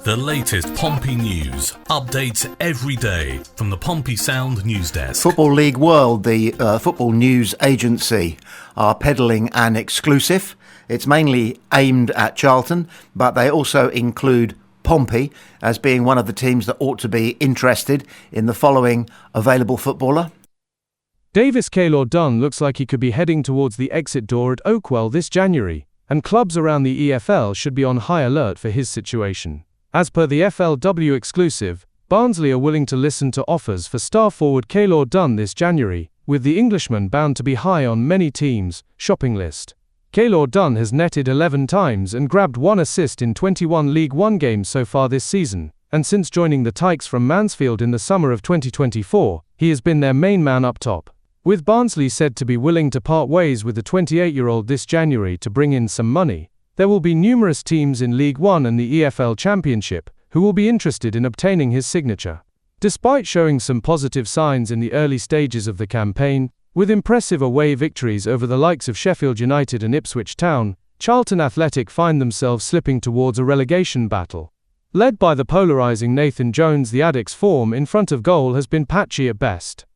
The latest Pompey news, updates every day from the Pompey Sound news desk. Football League World, the football news agency, are peddling an exclusive. It's mainly aimed at Charlton, but they also include Pompey as being one of the teams that ought to be interested in the following available footballer. Davis Keylor-Dunn looks like he could be heading towards the exit door at Oakwell this January, and clubs around the EFL should be on high alert for his situation. As per the FLW exclusive, Barnsley are willing to listen to offers for star forward Keylor-Dunn this January, with the Englishman bound to be high on many teams' shopping list. Keylor-Dunn has netted 11 times and grabbed 1 assist in 21 League One games so far this season, and since joining the Tykes from Mansfield in the summer of 2024, he has been their main man up top. With Barnsley said to be willing to part ways with the 28-year-old this January to bring in some money, there will be numerous teams in League One and the EFL Championship who will be interested in obtaining his signature. Despite showing some positive signs in the early stages of the campaign, with impressive away victories over the likes of Sheffield United and Ipswich Town, Charlton Athletic find themselves slipping towards a relegation battle. Led by the polarising Nathan Jones, the Addicks' form in front of goal has been patchy at best.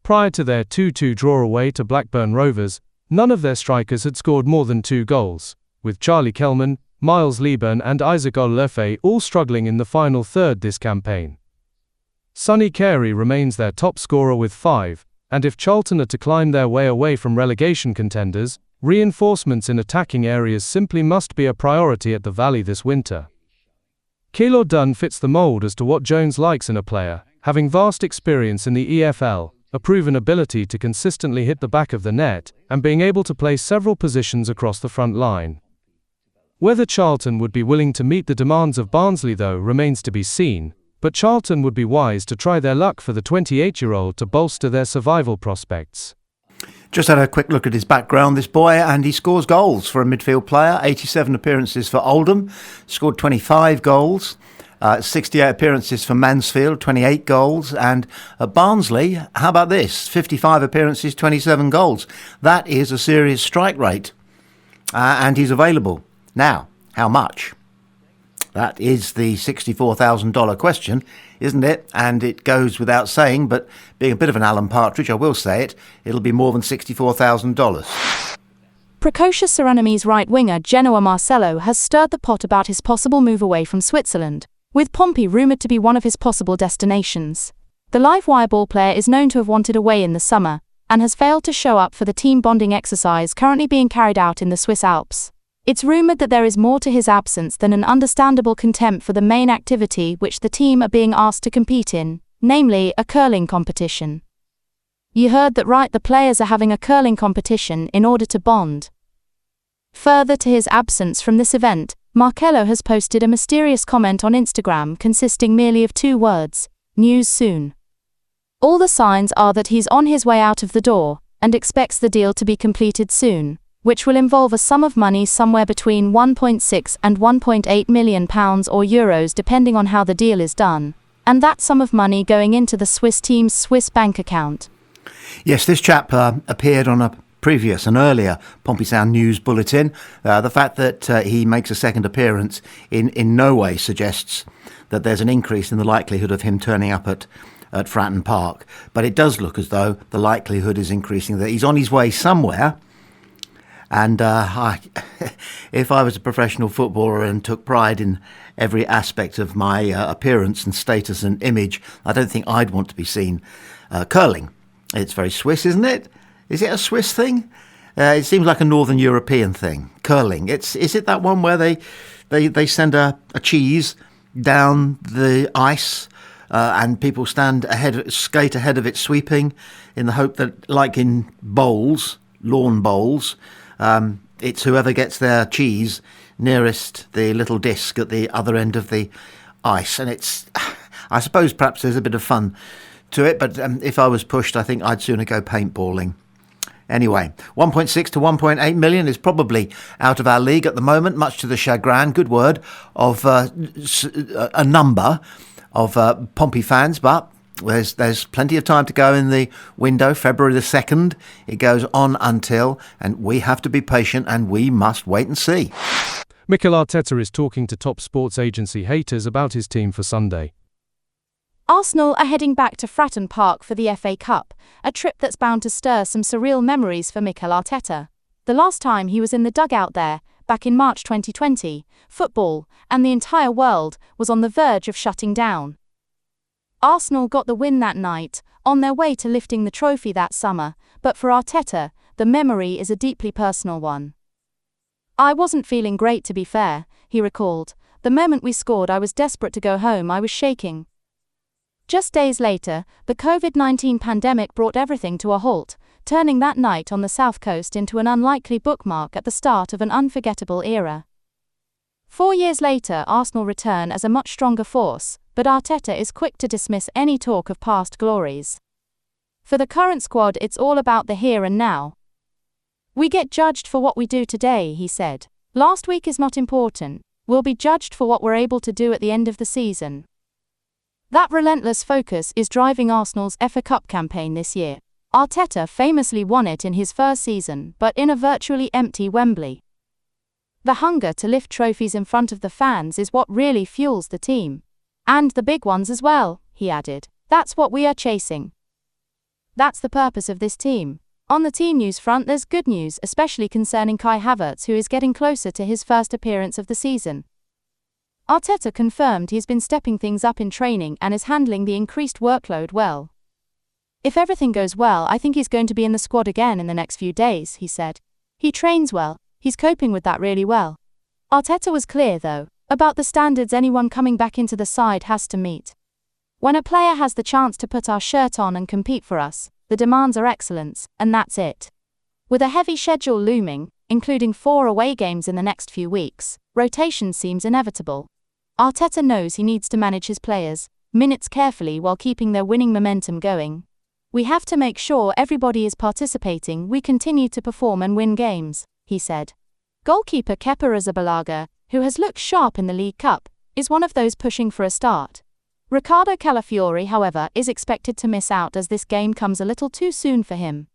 Prior to their 2-2 draw away to Blackburn Rovers, none of their strikers had scored more than 2 goals, with Charlie Kelman, Miles Leaburn and Isaac Olefe all struggling in the final third this campaign. Sonny Carey remains their top scorer with 5, and if Charlton are to climb their way away from relegation contenders, reinforcements in attacking areas simply must be a priority at the Valley this winter. Keylor-Dunn fits the mould as to what Jones likes in a player, having vast experience in the EFL, a proven ability to consistently hit the back of the net, and being able to play several positions across the front line. Whether Charlton would be willing to meet the demands of Barnsley though remains to be seen, but Charlton would be wise to try their luck for the 28-year-old to bolster their survival prospects. Just had a quick look at his background, this boy, and he scores goals for a midfield player. 87 appearances for Oldham, scored 25 goals. 68 appearances for Mansfield, 28 goals, and at Barnsley, how about this? 55 appearances, 27 goals. That is a serious strike rate, and he's available. Now, how much? That is the $64,000 question, isn't it? And it goes without saying, but being a bit of an Alan Partridge, I will say it, it'll be more than $64,000. Precocious Surinamese right winger Genoa Marcelo has stirred the pot about his possible move away from Switzerland, with Pompey rumoured to be one of his possible destinations. The live-wire ball player is known to have wanted away in the summer, and has failed to show up for the team bonding exercise currently being carried out in the Swiss Alps. It's rumoured that there is more to his absence than an understandable contempt for the main activity which the team are being asked to compete in, namely a curling competition. You heard that right, the players are having a curling competition in order to bond. Further to his absence from this event, Marcelo has posted a mysterious comment on Instagram consisting merely of 2 words, "News soon." All the signs are that he's on his way out of the door, and expects the deal to be completed soon, which will involve a sum of money somewhere between £1.6 and £1.8 million or euros depending on how the deal is done, and that sum of money going into the Swiss team's Swiss bank account. Yes, this chap appeared on an earlier Pompey Sound news bulletin. The fact that he makes a second appearance in no way suggests that there's an increase in the likelihood of him turning up at Fratton Park, but it does look as though the likelihood is increasing that he's on his way somewhere. And if I was a professional footballer and took pride in every aspect of my appearance and status and image, I don't think I'd want to be seen curling. It's very Swiss, isn't it? Is it a Swiss thing? It seems like a Northern European thing. Curling. Is it that one where they send a cheese down the ice and people skate ahead of it sweeping in the hope that, like in bowls, lawn bowls, it's whoever gets their cheese nearest the little disc at the other end of the ice. And I suppose perhaps there's a bit of fun to it, but if I was pushed, I think I'd sooner go paintballing. Anyway, 1.6 to 1.8 million is probably out of our league at the moment, much to the chagrin, good word, of a number of Pompey fans, but there's plenty of time to go in the window. February the 2nd, it goes on until, and we have to be patient and we must wait and see. Mikel Arteta is talking to top sports agency haters about his team for Sunday. Arsenal are heading back to Fratton Park for the FA Cup, a trip that's bound to stir some surreal memories for Mikel Arteta. The last time he was in the dugout there, back in March 2020, football, and the entire world, was on the verge of shutting down. Arsenal got the win that night, on their way to lifting the trophy that summer, but for Arteta, the memory is a deeply personal one. "I wasn't feeling great, to be fair," he recalled. "The moment we scored, I was desperate to go home, I was shaking." Just days later, the COVID-19 pandemic brought everything to a halt, turning that night on the South Coast into an unlikely bookmark at the start of an unforgettable era. 4 years later, Arsenal return as a much stronger force, but Arteta is quick to dismiss any talk of past glories. For the current squad, it's all about the here and now. "We get judged for what we do today," he said. "Last week is not important. We'll be judged for what we're able to do at the end of the season." That relentless focus is driving Arsenal's FA Cup campaign this year. Arteta famously won it in his first season, but in a virtually empty Wembley. The hunger to lift trophies in front of the fans is what really fuels the team. "And the big ones as well," he added. "That's what we are chasing. That's the purpose of this team." On the team news front, there's good news, especially concerning Kai Havertz, who is getting closer to his first appearance of the season. Arteta confirmed he's been stepping things up in training and is handling the increased workload well. "If everything goes well, I think he's going to be in the squad again in the next few days," he said. "He trains well, he's coping with that really well." Arteta was clear, though, about the standards anyone coming back into the side has to meet. "When a player has the chance to put our shirt on and compete for us, the demands are excellence, and that's it." With a heavy schedule looming, including 4 away games in the next few weeks, rotation seems inevitable. Arteta knows he needs to manage his players' minutes carefully while keeping their winning momentum going. "We have to make sure everybody is participating, we continue to perform and win games," he said. Goalkeeper Kepa Arrizabalaga, who has looked sharp in the League Cup, is one of those pushing for a start. Riccardo Calafiori, however, is expected to miss out as this game comes a little too soon for him.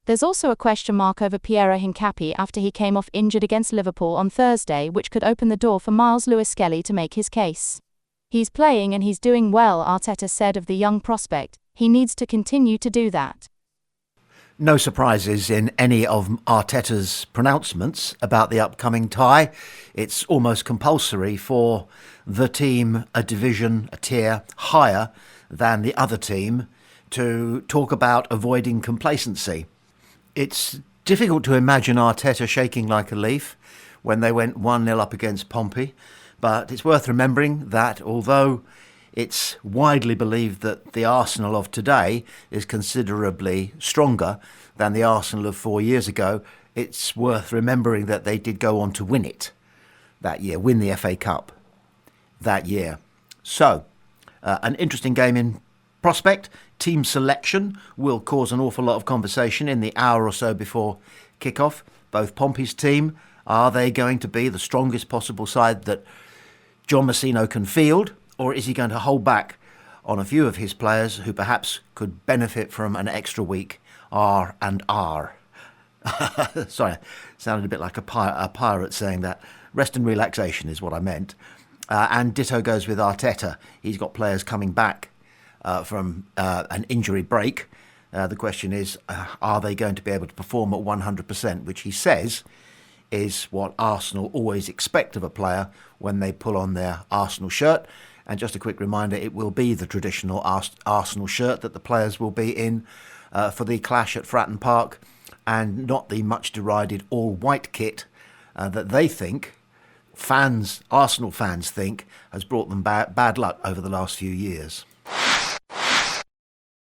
There's also a question mark over Piero Hincapié after he came off injured against Liverpool on Thursday, which could open the door for Miles Lewis-Skelly to make his case. "He's playing and he's doing well," Arteta said of the young prospect. "He needs to continue to do that." No surprises in any of Arteta's pronouncements about the upcoming tie. It's almost compulsory for the team a division, a tier higher than the other team to talk about avoiding complacency. It's difficult to imagine Arteta shaking like a leaf when they went 1-0 up against Pompey, but it's worth remembering that although it's widely believed that the Arsenal of today is considerably stronger than the Arsenal of 4 years ago, it's worth remembering that they did go on to win it that year, win the FA Cup that year. So, an interesting game in prospect. Team selection will cause an awful lot of conversation in the hour or so before kickoff. Both Pompey's team, are they going to be the strongest possible side that John Messino can field, or is he going to hold back on a few of his players who perhaps could benefit from an extra week R&R? Sorry, sounded a bit like a pirate saying that. Rest and relaxation is what I meant. And ditto goes with Arteta. He's got players coming back from an injury break. The question is, are they going to be able to perform at 100%, which he says is what Arsenal always expect of a player when they pull on their Arsenal shirt. And just a quick reminder, it will be the traditional Arsenal shirt that the players will be in for the clash at Fratton Park, and not the much derided all-white kit that they think, Arsenal fans think, has brought them bad luck over the last few years.